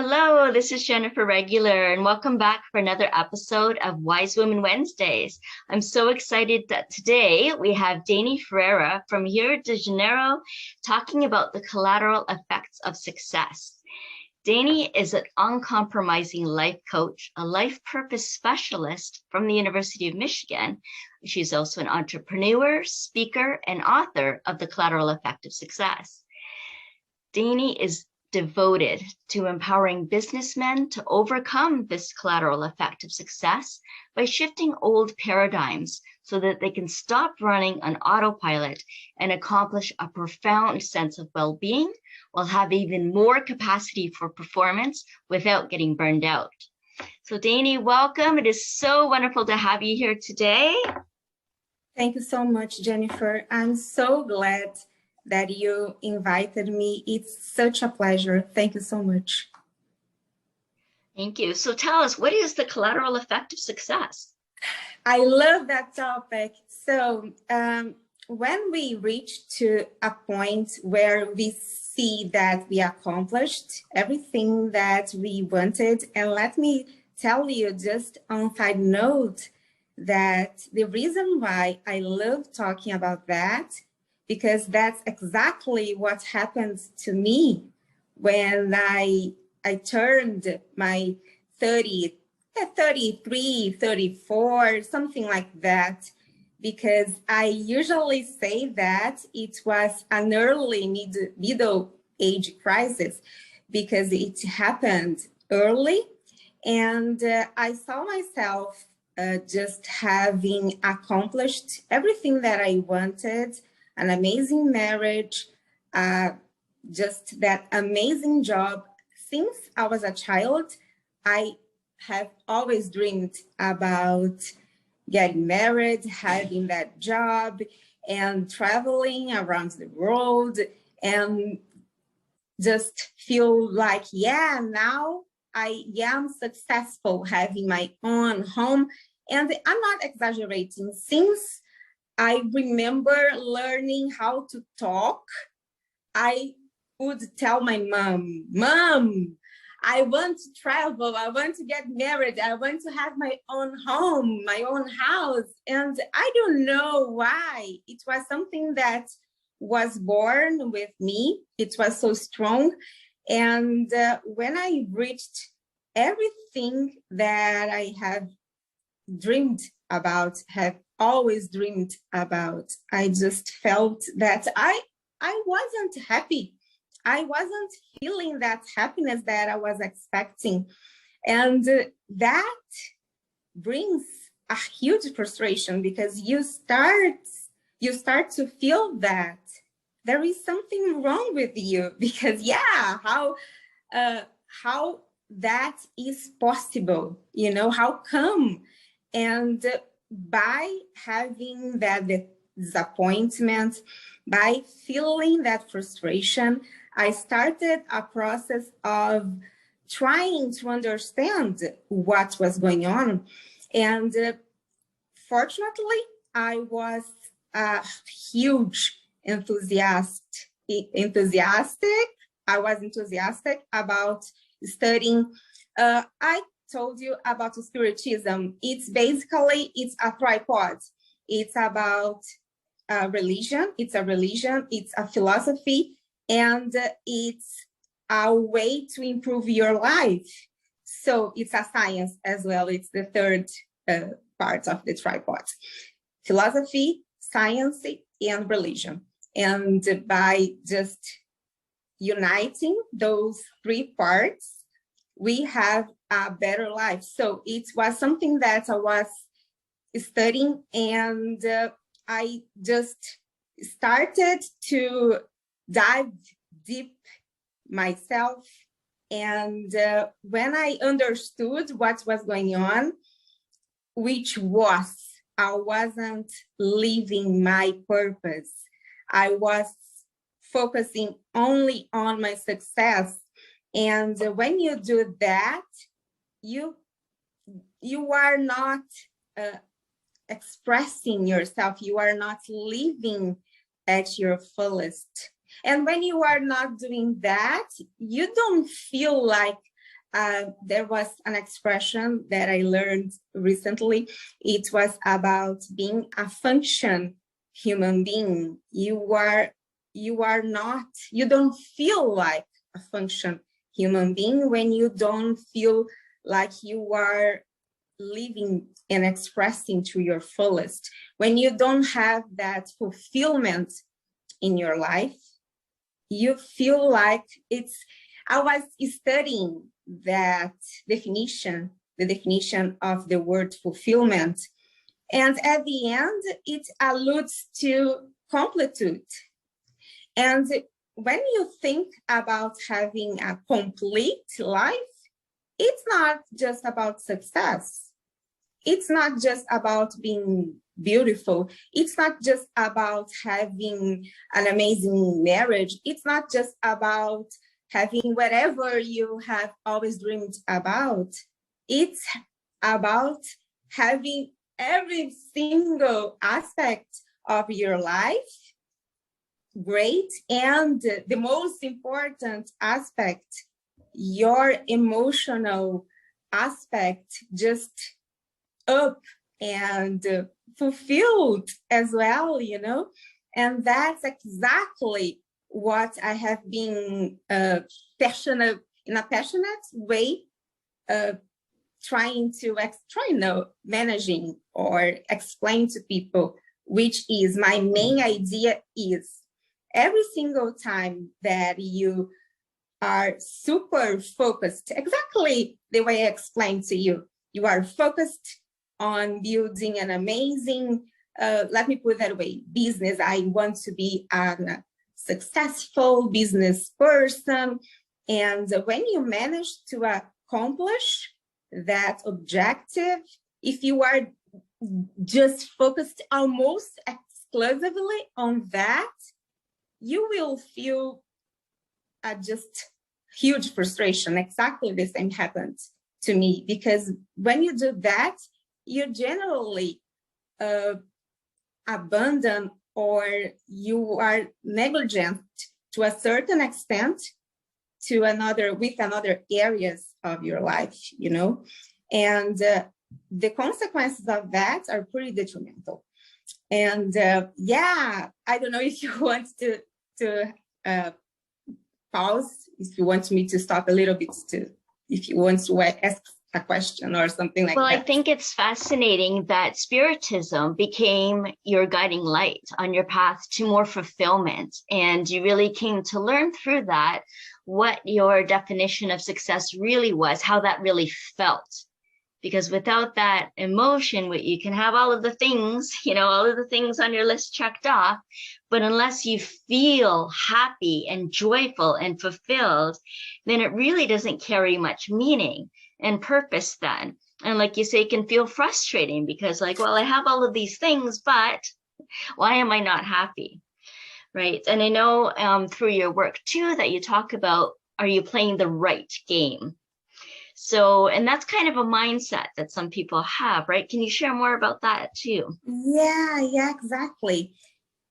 Hello, this is Jennifer Regular, and welcome back for another episode of Wise Women Wednesdays. I'm so excited that today we have Dani Ferrara from Rio de Janeiro talking about the collateral effects of success. Dani is an uncompromising life coach, a life purpose specialist from the University of Michigan. She's also an entrepreneur, speaker, and author of The Collateral Effect of Success. Dani is devoted to empowering businessmen to overcome this collateral effect of success by shifting old paradigms so that they can stop running on autopilot and accomplish a profound sense of well-being while have even more capacity for performance without getting burned out. So Dani, welcome. It is so wonderful to have you here today. Thank you so much, Jennifer. I'm so glad that you invited me. It's such a pleasure. Thank you so much. Thank you. So tell us, what is the collateral effect of success? I love that topic. So when we reach to a point where we see that we accomplished everything that we wanted, and let me tell you just on side note that the reason why I love talking about that, because that's exactly what happened to me when I turned my 33, 34, something like that, because I usually say that it was an early middle age crisis because it happened early. And I saw myself just having accomplished everything that I wanted, an amazing marriage, just that amazing job. Since I was a child, I have always dreamed about getting married, having that job, and traveling around the world, and just feel like, yeah, now I am successful having my own home. And I'm not exaggerating. Since I remember learning how to talk, I would tell my mom, I want to travel, I want to get married, I want to have my own home, my own house. And I don't know why. It was something that was born with me. It was so strong. And when I reached everything that I have dreamed about, have always dreamed about, I just felt that I wasn't happy. I wasn't feeling that happiness that I was expecting. And that brings a huge frustration because you start to feel that there is something wrong with you, because yeah, how that is possible, you know, how come? And by having that disappointment, by feeling that frustration, I started a process of trying to understand what was going on. And fortunately, I was a huge enthusiastic. I was enthusiastic about studying. I told you about Spiritism. It's a tripod. It's about religion. It's a religion. It's a philosophy, and it's a way to improve your life. So it's a science as well. It's the third part of the tripod: philosophy, science, and religion. And by just uniting those three parts, we have a better life. So it was something that I was studying, and I just started to dive deep myself. And when I understood what was going on, which was I wasn't living my purpose. I was focusing only on my success. And when you do that, you are not expressing yourself. You are not living at your fullest. And when you are not doing that, you don't feel like there was an expression that I learned recently. It was about being a function human being. You don't feel like a function human being when you don't feel like you are living and expressing to your fullest, when you don't have that fulfillment in your life. You feel like I was studying that definition, the definition of the word fulfillment, and at the end, it alludes to completude. And when you think about having a complete life, it's not just about success. It's not just about being beautiful. It's not just about having an amazing marriage. It's not just about having whatever you have always dreamed about. It's about having every single aspect of your life great, and the most important aspect, your emotional aspect, just up and fulfilled as well, you know? And that's exactly what I have been passionate, in a passionate way, managing or explain to people, which is my main idea is every single time that you are super focused, exactly the way I explained to you, you are focused on building an amazing, let me put it that way, business. I want to be a successful business person. And when you manage to accomplish that objective, if you are just focused almost exclusively on that, you will feel just huge frustration. Exactly the same happened to me, because when you do that, you generally abandon, or you are negligent to a certain extent with another areas of your life, you know, and the consequences of that are pretty detrimental. And yeah, I don't know if you want to pause, if you want me to stop a little bit, if you want to ask a question or something like that. Well, I think it's fascinating that Spiritism became your guiding light on your path to more fulfillment. And you really came to learn through that what your definition of success really was, how that really felt. Because without that emotion, you can have all of the things, you know, all of the things on your list checked off, but unless you feel happy and joyful and fulfilled, then it really doesn't carry much meaning and purpose then. And like you say, it can feel frustrating because like, well, I have all of these things, but why am I not happy? Right. And I know through your work too, that you talk about, are you playing the right game? So, and that's kind of a mindset that some people have, right? Can you share more about that too? Yeah, exactly.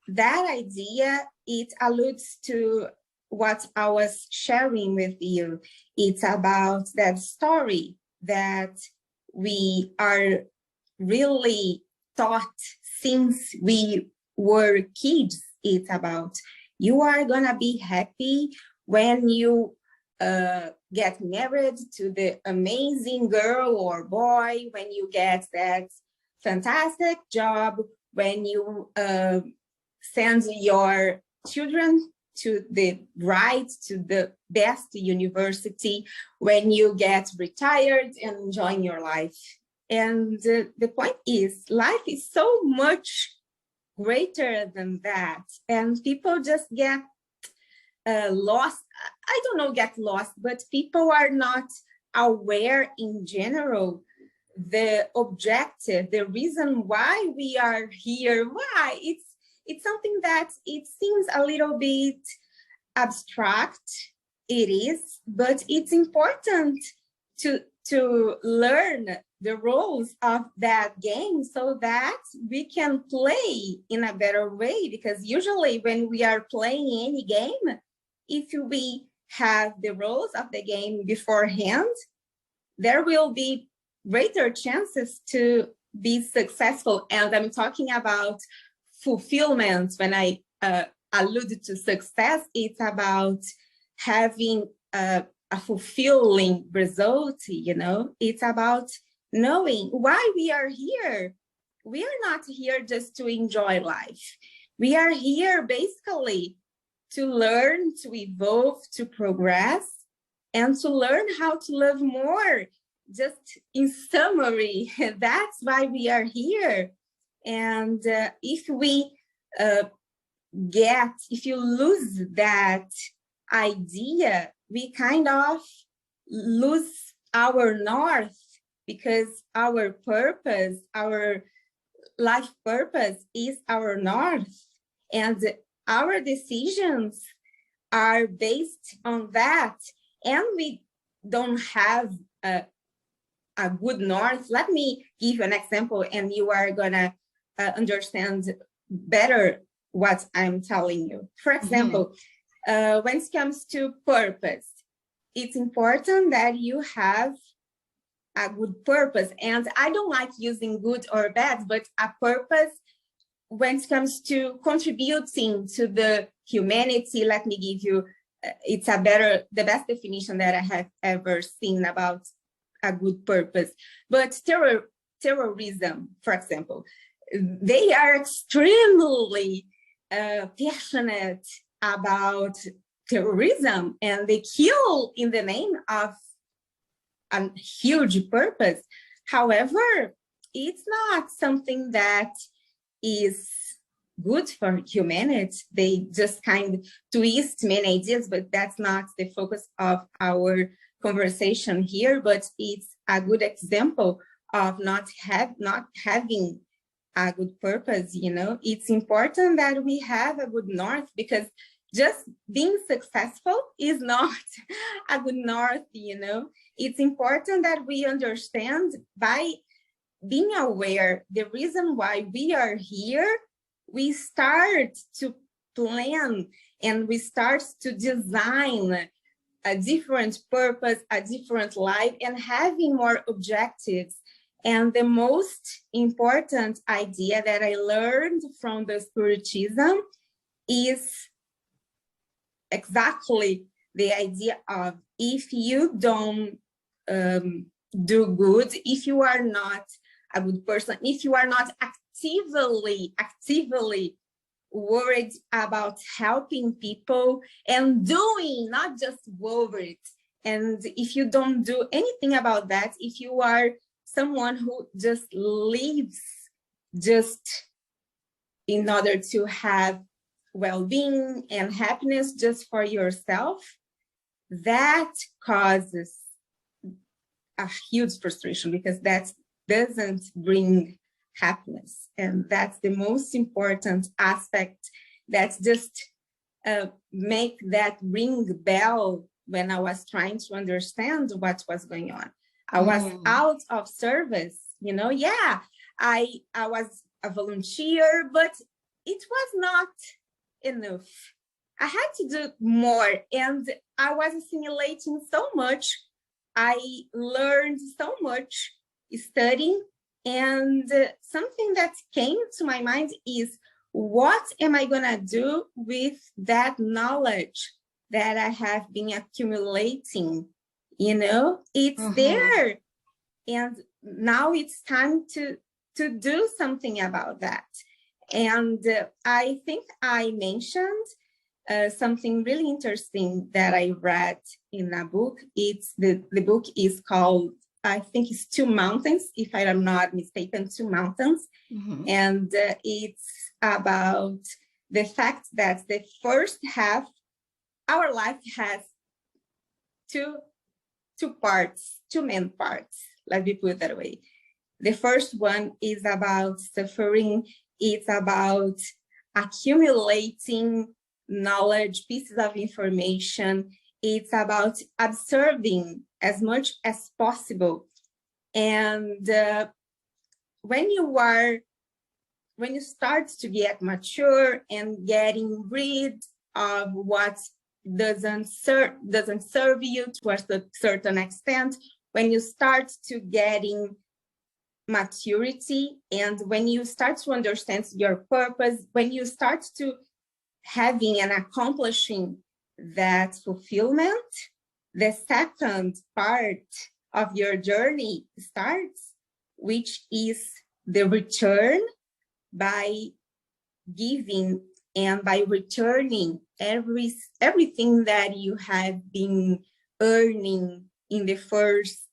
That idea, it alludes to what I was sharing with you. It's about that story that we are really taught since we were kids. It's about you are gonna be happy when you get married to the amazing girl or boy, when you get that fantastic job, when you send your children to the best university, when you get retired and enjoying your life. And the point is, life is so much greater than that. And people just get lost. I don't know, get lost, but people are not aware in general the objective, the reason why we are here, why it's something that it seems a little bit abstract. It is, but it's important to learn the rules of that game so that we can play in a better way. Because usually when we are playing any game, if we have the rules of the game beforehand, there will be greater chances to be successful. And I'm talking about fulfillment. When I allude to success, it's about having a fulfilling result, you know. It's about knowing why we are here. We are not here just to enjoy life. We are here basically to learn, to evolve, to progress, and to learn how to love more. Just in summary, that's why we are here. And if you lose that idea, we kind of lose our north, because our purpose, our life purpose is our north, and our decisions are based on that. And we don't have a good north. Let me give you an example, and you are gonna understand better what I'm telling you. For example, when it comes to purpose, it's important that you have a good purpose. And I don't like using good or bad, but a purpose when it comes to contributing to the humanity. Let me give you, it's the best definition that I have ever seen about a good purpose. But terrorism, for example, they are extremely passionate about terrorism, and they kill in the name of a huge purpose. However, it's not something that is good for humanity. They just kind of twist many ideas, but that's not the focus of our conversation here. But it's a good example of not having a good purpose. You know, it's important that we have a good north, because just being successful is not a good north. You know, it's important that we understand, by being aware the reason why we are here, we start to plan and we start to design a different purpose, a different life, and having more objectives. And the most important idea that I learned from the Spiritism is exactly the idea of, if you don't do good, if you are not a good person, if you are not actively worried about helping people and doing, not just worried, and if you don't do anything about that, if you are someone who just lives just in order to have well-being and happiness just for yourself, that causes a huge frustration, because that doesn't bring happiness. And that's the most important aspect. That's just make that ring bell when I was trying to understand what was going on. I was out of service, you know. Yeah, I was a volunteer, but it was not enough. I had to do more, and I was assimilating so much. I learned so much studying, and something that came to my mind is, what am I gonna do with that knowledge that I have been accumulating? You know, it's there, and now it's time to do something about that. And I think I mentioned something really interesting that I read in a book. It's the book is called, I think it's Two Mountains, if I am not mistaken, Two Mountains. And it's about the fact that the first half, our life has two parts, two main parts, let me put it that way. The first one is about suffering. It's about accumulating knowledge, pieces of information. It's about observing as much as possible. And when you start to get mature and getting rid of what doesn't serve you to a certain extent, when you start to getting maturity, and when you start to understand your purpose, when you start to having and accomplishing that fulfillment, the second part of your journey starts, which is the return, by giving and by returning everything that you have been earning in the first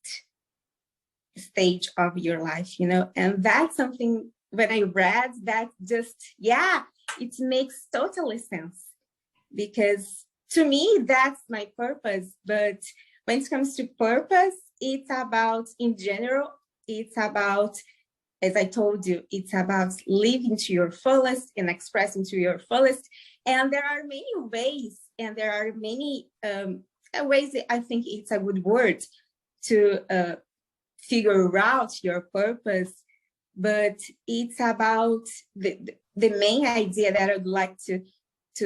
stage of your life, you know. And that's something, when I read that, just, yeah, it makes totally sense, because to me, that's my purpose. But when it comes to purpose, it's about, in general, it's about, as I told you, it's about living to your fullest and expressing to your fullest. And there are many ways, and there are many ways, I think it's a good word to figure out your purpose. But it's about the main idea that I'd like to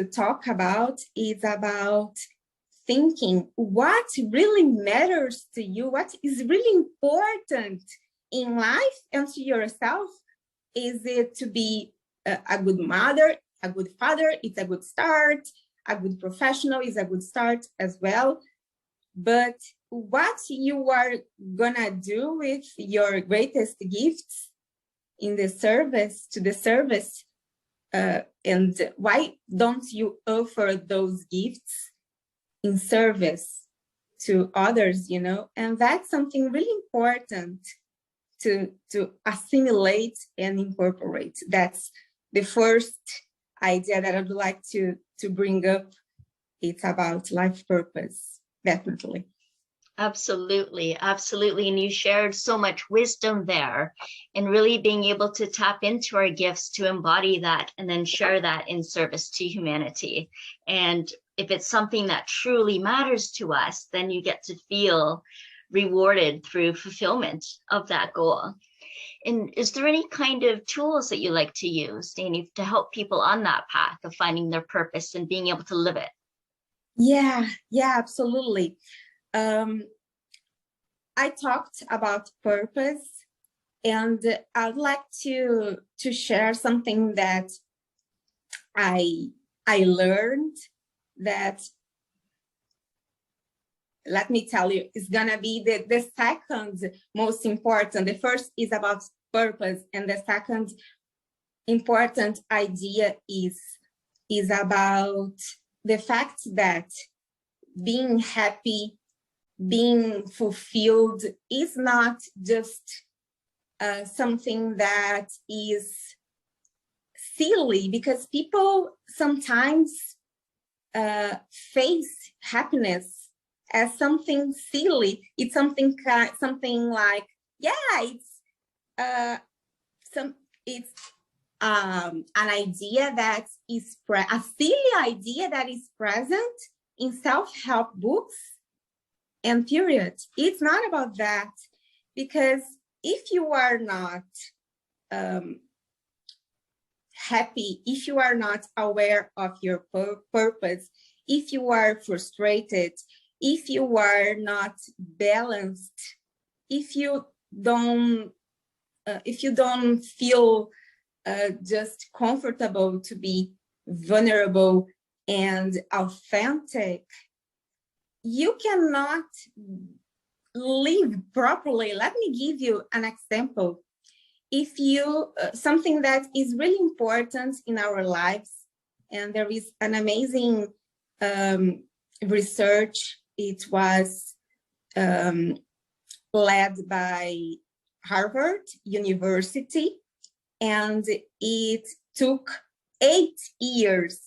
talk about is about thinking what really matters to you, what is really important in life and to yourself. Is it to be a good mother, a good father? It's a good start. A good professional is a good start as well. But what you are gonna do with your greatest gifts in the service, to the service, and why don't you offer those gifts in service to others, you know? And that's something really important to assimilate and incorporate. That's the first idea that I'd like to bring up. It's about life purpose, definitely. Absolutely, absolutely. And you shared so much wisdom there, and really being able to tap into our gifts to embody that and then share that in service to humanity. And if it's something that truly matters to us, then you get to feel rewarded through fulfillment of that goal. And is there any kind of tools that you like to use, Dani, to help people on that path of finding their purpose and being able to live it? Yeah, absolutely. I talked about purpose, and I'd like to share something that I learned that, let me tell you, is gonna be the second most important. The first is about purpose, and the second important idea is about the fact that being happy, being fulfilled is not just something that is silly, because people sometimes face happiness as something silly. It's something like, yeah, it's an idea that is a silly idea that is present in self-help books, and period. It's not about that, because if you are not happy, if you are not aware of your purpose, if you are frustrated, if you are not balanced, if you don't feel just comfortable to be vulnerable and authentic, you cannot live properly. Let me give you an example. If you, something that is really important in our lives, and there is an amazing research, it was led by Harvard University, and it took 8 years.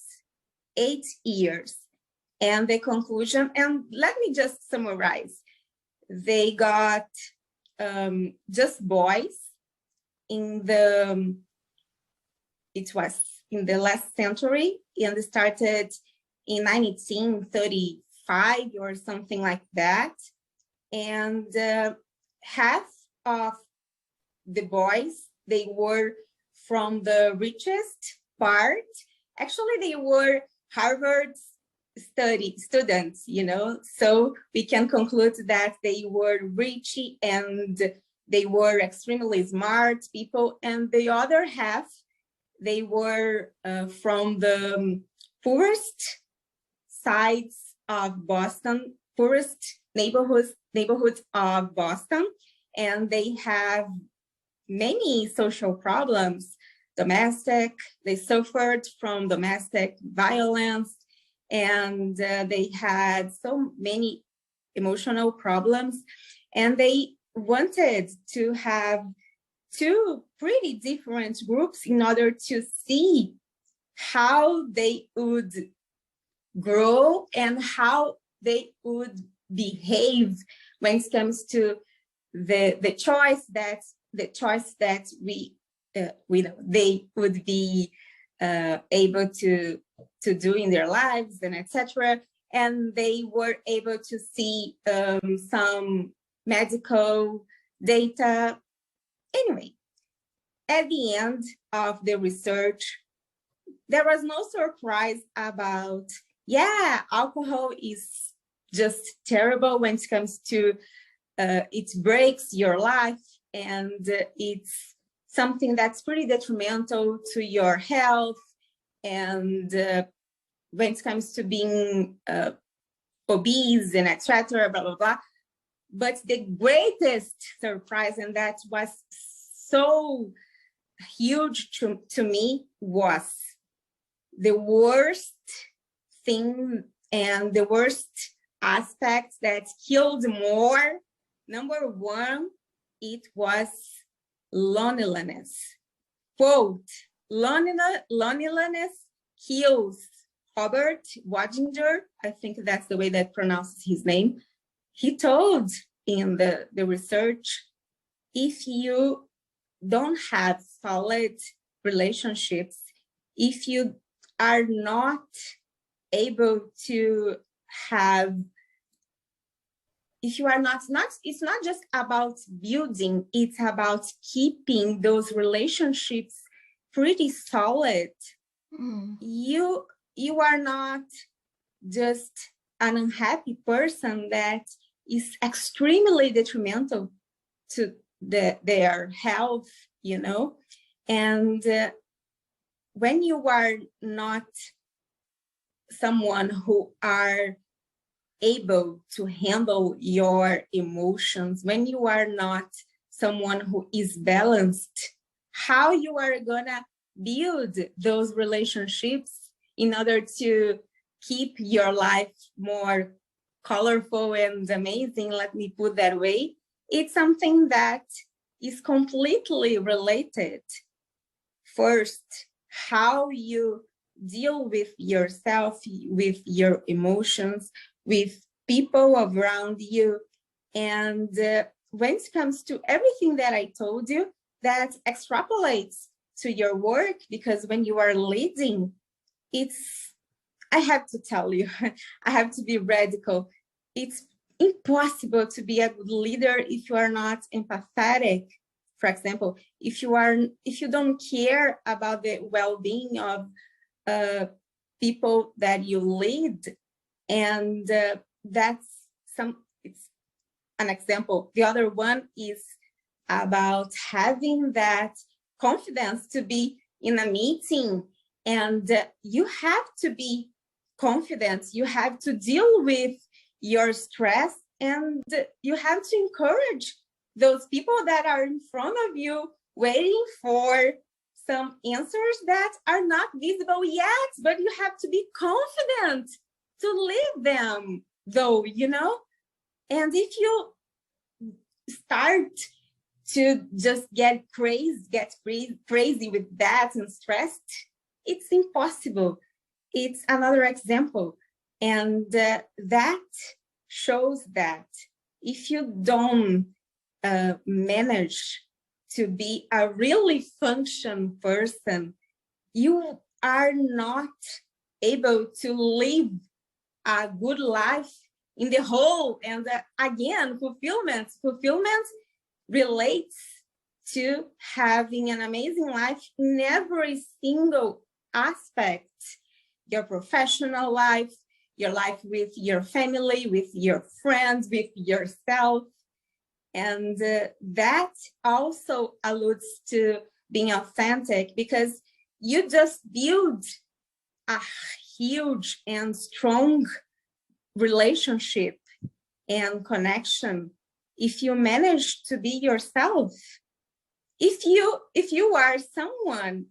And the conclusion, and let me just summarize, they got just boys it was in the last century, and it started in 1935 or something like that. And half of the boys, they were from the richest part. Actually, they were Harvard's students, so we can conclude that they were rich and they were extremely smart people, and the other half, they were from the poorest sides of Boston, poorest neighborhoods of Boston, and they have many social problems, they suffered from domestic violence, and they had so many emotional problems, and they wanted to have two pretty different groups in order to see how they would grow and how they would behave when it comes to the choice that they would be able to do in their lives, and etc. And they were able to see some medical data. Anyway, at the end of the research, there was no surprise about, alcohol is just terrible when it comes to it breaks your life, and it's something that's pretty detrimental to your health, and when it comes to being obese and etc., blah, blah, blah. But the greatest surprise, and that was so huge to me, was the worst thing and the worst aspect that killed more. Number one, it was loneliness. Quote, loneliness kills. Robert Wadinger, I think that's the way that pronounces his name, he told in the research, if you don't have solid relationships, if you are not able to have, if you are not, it's not just about building, it's about keeping those relationships pretty solid. You are not just an unhappy person that is extremely detrimental to their health, and when you are not someone who are able to handle your emotions, when you are not someone who is balanced, how you are gonna build those relationships in order to keep your life more colorful and amazing, let me put that way. It's something that is completely related. First, how you deal with yourself, with your emotions, with people around you. And when it comes to everything that I told you, that extrapolates to your work, because when you are leading, I have to tell you, I have to be radical. It's impossible to be a good leader if you are not empathetic. For example, if you don't care about the well-being of people that you lead, and it's an example. The other one is about having that confidence to be in a meeting, and you have to be confident. You have to deal with your stress, and you have to encourage those people that are in front of you waiting for some answers that are not visible yet, but you have to be confident to lead them, though, And if you start to just get crazy with that and stressed, it's impossible. It's another example. And that shows that if you don't manage to be a really function person, you are not able to live a good life in the whole. And again, fulfillment relates to having an amazing life in every single aspect, your professional life, your life with your family, with your friends, with yourself. And that also alludes to being authentic, because you just build a huge and strong relationship and connection if you manage to be yourself. If you are someone,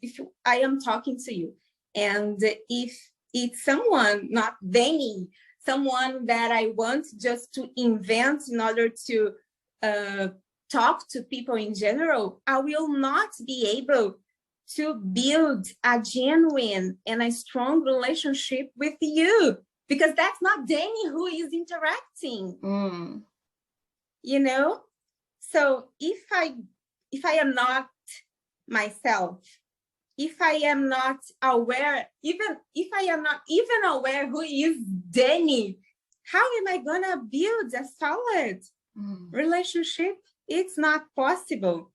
I am talking to you, and if it's someone, not Dani, someone that I want just to invent in order to talk to people in general, I will not be able to build a genuine and a strong relationship with you, because that's not Dani who is interacting. You know, so if I am not myself, if I am not aware, even if I am not even aware who is Dani, how am I gonna build a solid relationship? It's not possible,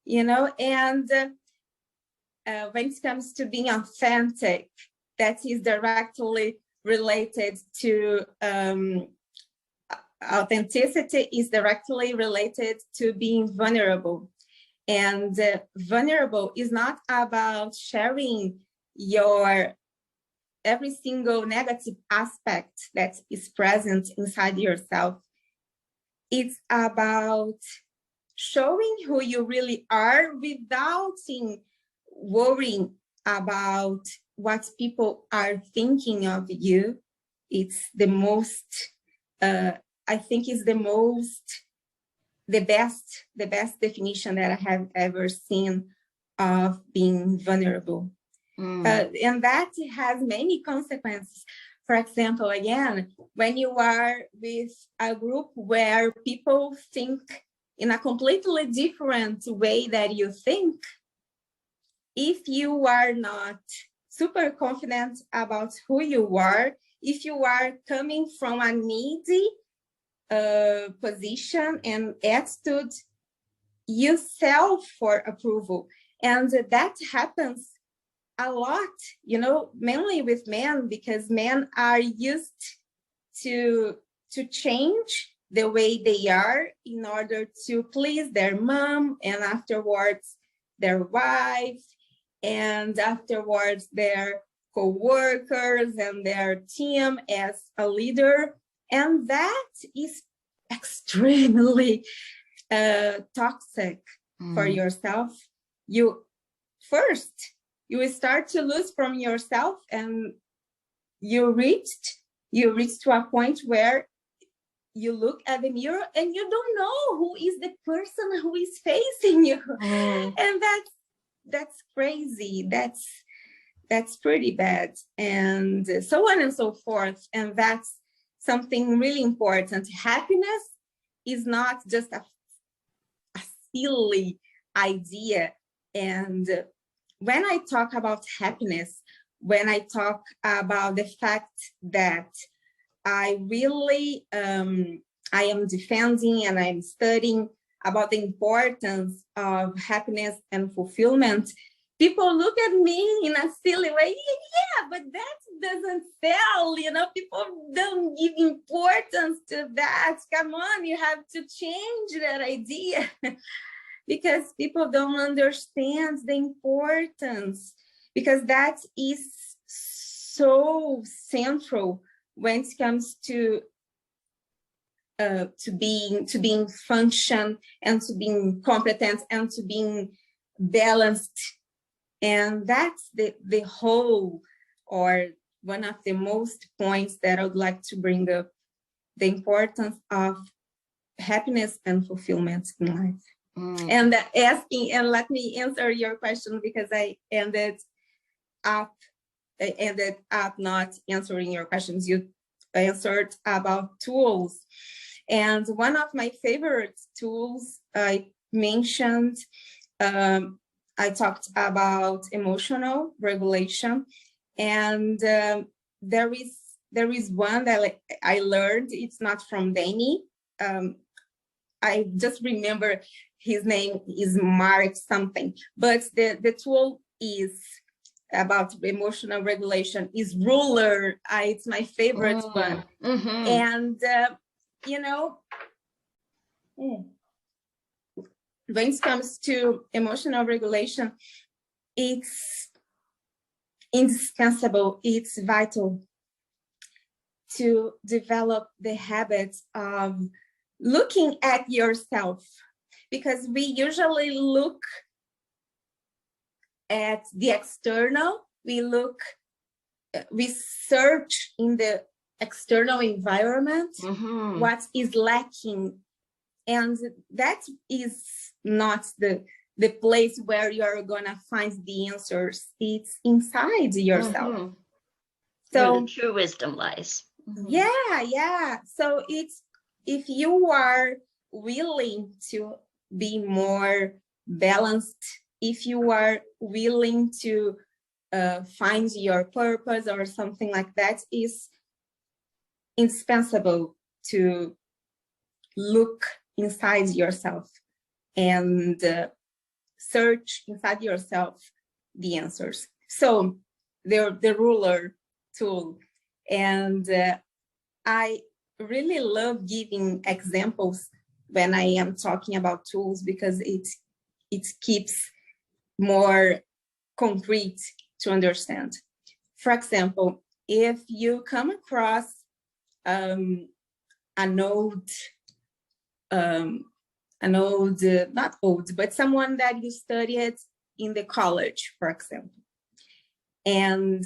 you know. And when it comes to being authentic, that is directly related to authenticity is directly related to being vulnerable. And vulnerable is not about sharing your every single negative aspect that is present inside yourself. It's about showing who you really are without worrying about what people are thinking of you. It's the most, I think it's the best definition that I have ever seen of being vulnerable. And that has many consequences. For example, again, when you are with a group where people think in a completely different way that you think, if you are not super confident about who you are, if you are coming from a needy position and attitude, you sell for approval. And that happens a lot, you know, mainly with men, because men are used to change the way they are in order to please their mom, and afterwards their wife, and afterwards their co-workers and their team as a leader. And that is extremely toxic for yourself. You will start to lose from yourself, and you reach to a point where you look at the mirror and you don't know who is the person who is facing you. And that's crazy. That's pretty bad, and so on and so forth. And that's something really important. Happiness is not just a silly idea. And when I talk about happiness, when I talk about the fact that I really, I am defending and I'm studying about the importance of happiness and fulfillment, people look at me in a silly way. Yeah, but that doesn't sell, you know, people don't give importance to that. Come on, you have to change that idea. Because people don't understand the importance, because that is so central when it comes to being function, and to being competent, and to being balanced. And that's the whole, or one of the most points that I would like to bring up, the importance of happiness and fulfillment in life. And let me answer your question, because I ended up not answering your questions. You answered about tools, and one of my favorite tools I mentioned, I talked about emotional regulation, and there is one that I learned. It's not from Dani. I just remember his name is Mark something, but the tool is about emotional regulation is ruler. It's my favorite one. Mm-hmm. And, you know, when it comes to emotional regulation, it's indispensable, it's vital to develop the habits of looking at yourself, because we usually look at the external, we search in the external environment what is lacking, and that is not the place where you're gonna find the answers. It's inside yourself. So where the true wisdom lies. Yeah. So it's, if you are willing to be more balanced, if you are willing to find your purpose or something like that, is indispensable to look inside yourself and search inside yourself the answers. So the ruler tool, and I really love giving examples when I am talking about tools, because it keeps more concrete to understand. For example, if you come across an old, not old, but someone that you studied in the college, for example, and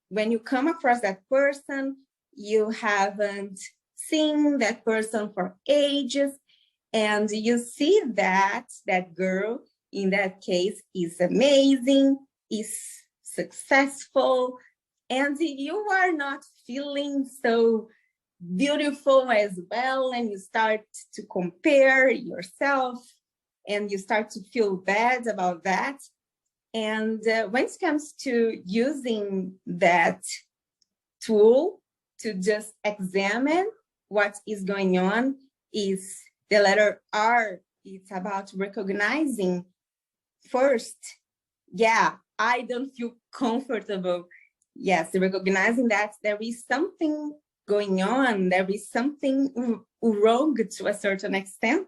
when you come across that person, you haven't seen that person for ages, and you see that girl in that case is amazing, is successful, and you are not feeling so beautiful as well, and you start to compare yourself and you start to feel bad about that. And when it comes to using that tool to just examine what is going on, is the letter R. It's about recognizing first, I don't feel comfortable. Yes, recognizing that there is something going on, there is something wrong to a certain extent,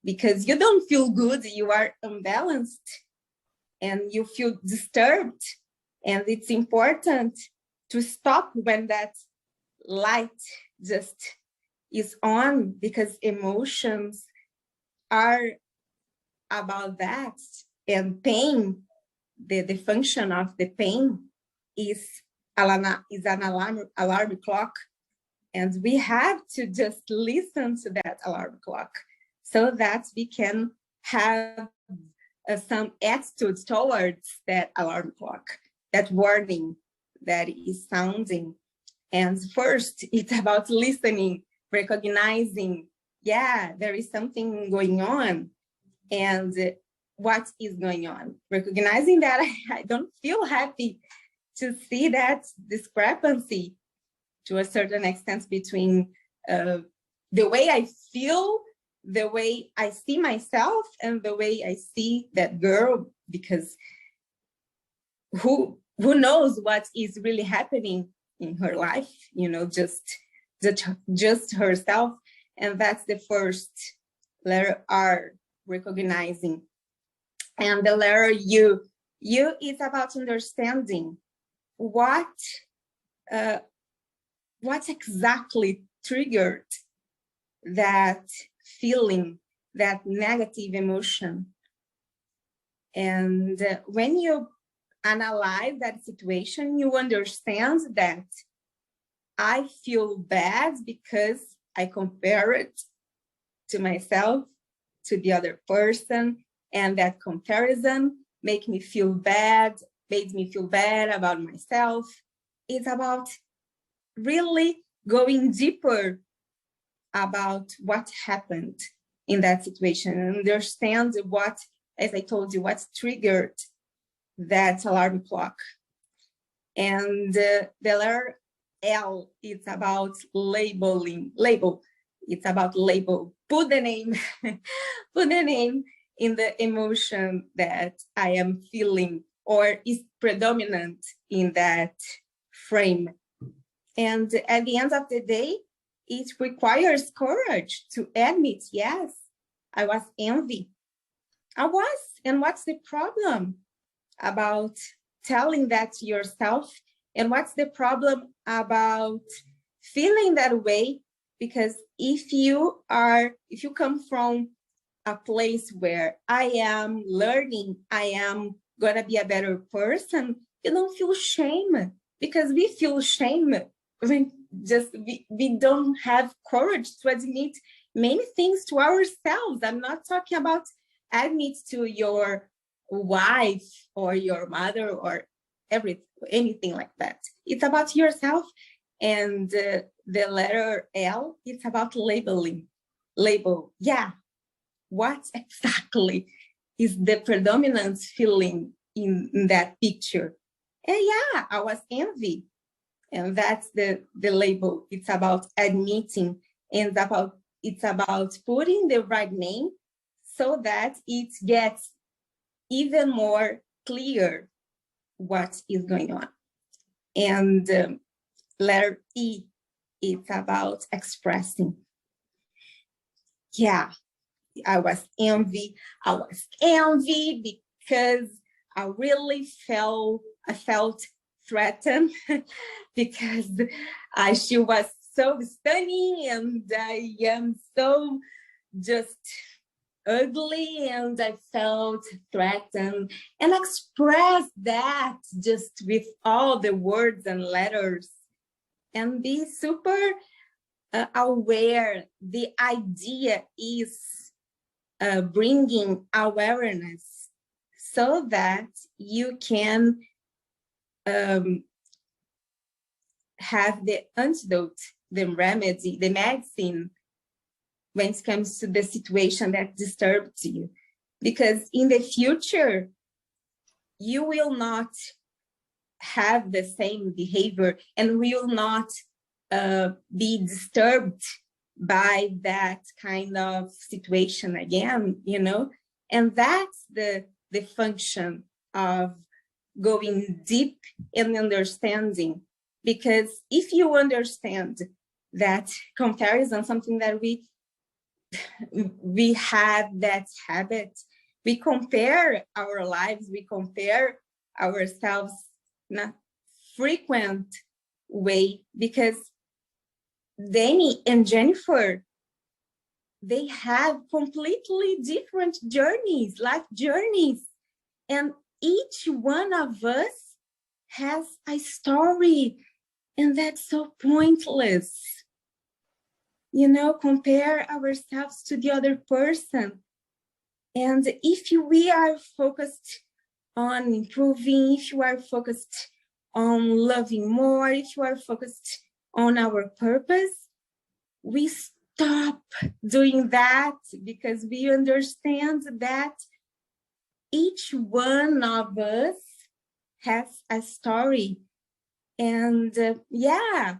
because you don't feel good, you are unbalanced, and you feel disturbed. And it's important to stop when that light just is on, because emotions are about that. And pain, the function of the pain is an alarm clock. And we have to just listen to that alarm clock so that we can have some attitude towards that alarm clock, that warning that is sounding. And first, it's about listening, recognizing, there is something going on, and what is going on. Recognizing that I don't feel happy to see that discrepancy to a certain extent between the way I feel, the way I see myself, and the way I see that girl, because who knows what is really happening in her life, just herself. And that's the first letter R, recognizing. And the letter U is about understanding what exactly triggered that feeling, that negative emotion. And when you analyze that situation, you understand that I feel bad because I compare it to myself, to the other person, and that comparison made me feel bad about myself. It's about really going deeper about what happened in that situation and understand what, as I told you, what triggered that alarm clock. And the letter L, it's about label. It's about label. Put the name, put the name in the emotion that I am feeling. or is predominant in that frame. And at the end of the day, it requires courage to admit, yes, I was envy. I was. And what's the problem about telling that to yourself? And what's the problem about feeling that way? Because if you come from a place where I am learning, I am gonna be a better person, you don't feel shame, because we feel shame when we don't have courage to admit many things to ourselves. I'm not talking about admit to your wife or your mother or anything like that. It's about yourself. And the letter L, it's about labeling. Label, yeah, what exactly is the predominant feeling in that picture? And yeah, I was envy. And that's the label. It's about admitting, and it's about putting the right name so that it gets even more clear what is going on. And letter E, it's about expressing. Yeah, I was envy. I was envy because I felt threatened because she was so stunning and I am so just ugly, and I felt threatened, and expressed that just with all the words and letters, and be super aware. The idea is bringing awareness so that you can have the antidote, the remedy, the medicine when it comes to the situation that disturbed you. Because in the future, you will not have the same behavior and will not be disturbed by that kind of situation again, you know? And that's the function of going deep in understanding. Because if you understand that comparison, something that we have that habit, we compare our lives, we compare ourselves in a frequent way, because Dani and Jennifer, they have completely different journeys, life journeys, and each one of us has a story, and that's so pointless. You know, compare ourselves to the other person. And if we are focused on improving, if you are focused on loving more, if you are focused on our purpose, we stop doing that, because we understand that each one of us has a story. And yeah,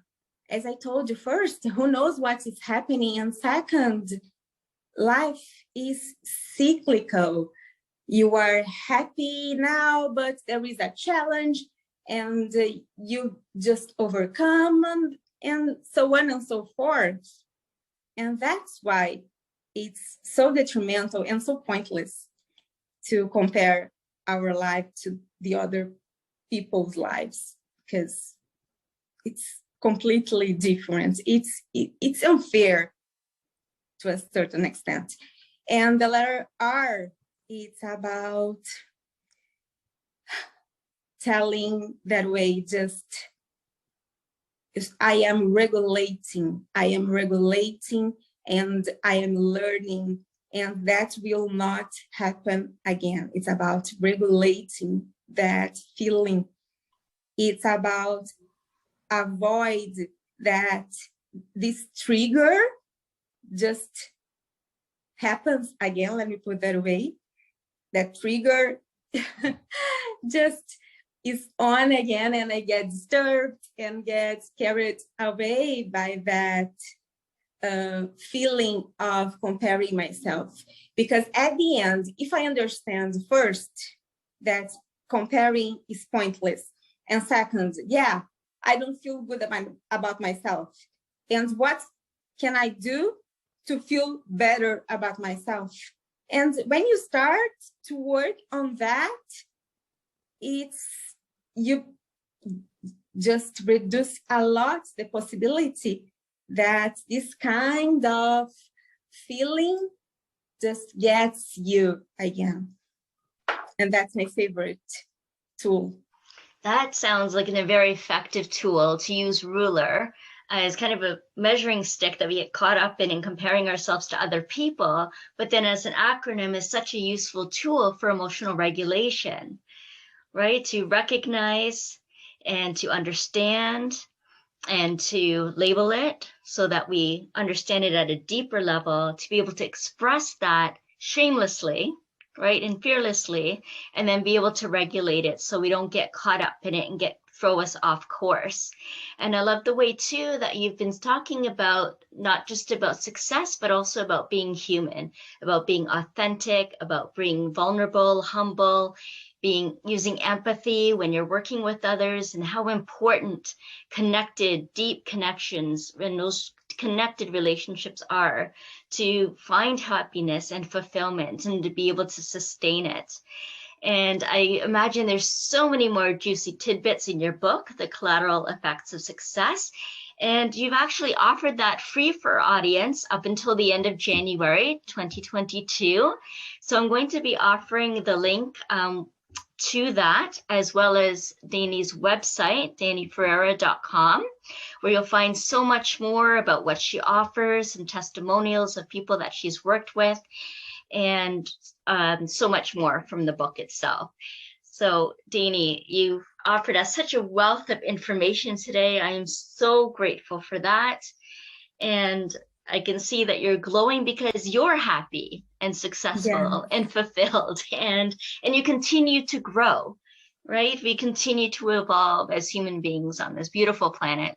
as I told you, first, who knows what is happening? And second, life is cyclical. You are happy now, but there is a challenge, and you just overcome, and so on and so forth. And that's why it's so detrimental and so pointless to compare our life to the other people's lives, because it's completely different. It's unfair to a certain extent. And the letter R, it's about telling that way, just I am regulating, and I am learning, and that will not happen again. It's about regulating that feeling. It's about avoid that this trigger just happens again. Let me put that away. That trigger just is on again, and I get disturbed and get carried away by that feeling of comparing myself. Because at the end, if I understand first that comparing is pointless. And second, yeah, I don't feel good about myself. And what can I do to feel better about myself? And when you start to work on that, you just reduce a lot the possibility that this kind of feeling just gets you again. And that's my favorite tool. That sounds like a very effective tool to use ruler as kind of a measuring stick that we get caught up in comparing ourselves to other people, but then as an acronym is such a useful tool for emotional regulation, right? To recognize and to understand and to label it so that we understand it at a deeper level, to be able to express that shamelessly, right, and fearlessly, and then be able to regulate it so we don't get caught up in it and throw us off course. And I love the way too that you've been talking about not just about success, but also about being human, about being authentic, about being vulnerable, humble, using empathy when you're working with others, and how important deep connections and those connected relationships are to find happiness and fulfillment and to be able to sustain it. And I imagine there's so many more juicy tidbits in your book, The Collateral Effects of Success. And you've actually offered that free for our audience up until the end of January 2022. So I'm going to be offering the link to that, as well as Dani's website, daniferrara.com, where you'll find so much more about what she offers and testimonials of people that she's worked with, and so much more from the book itself. So Dani, you've offered us such a wealth of information today. I am so grateful for that. And I can see that you're glowing because you're happy and successful and fulfilled, and you continue to grow, right? We continue to evolve as human beings on this beautiful planet.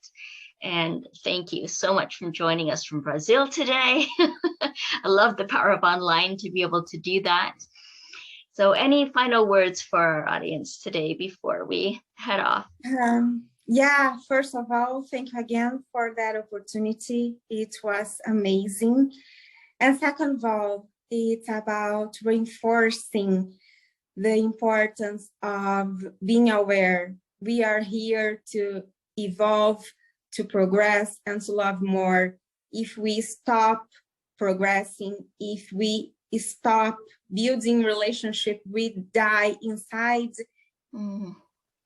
And thank you so much for joining us from Brazil today. I love the power of online to be able to do that. So any final words for our audience today before we head off? Yeah, first of all, thank you again for that opportunity. It was amazing. And second of all, it's about reinforcing the importance of being aware. We are here to evolve, to progress, and to love more. If we stop progressing, if we stop building relationship, we die inside.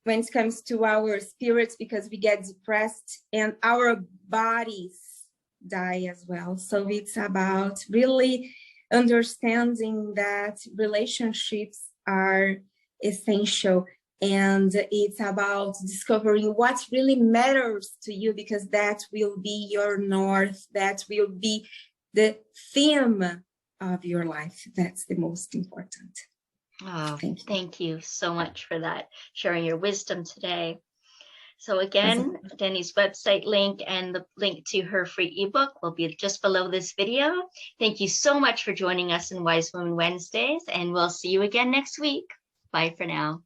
When it comes to our spirits, because we get depressed, and our bodies die as well. So it's about really understanding that relationships are essential, and it's about discovering what really matters to you, because that will be your north, that will be the theme of your life. That's the most important. Oh, thank you so much for that, sharing your wisdom today. So again, Dani's website link and the link to her free ebook will be just below this video. Thank you so much for joining us in Wise Women Wednesdays, and we'll see you again next week. Bye for now.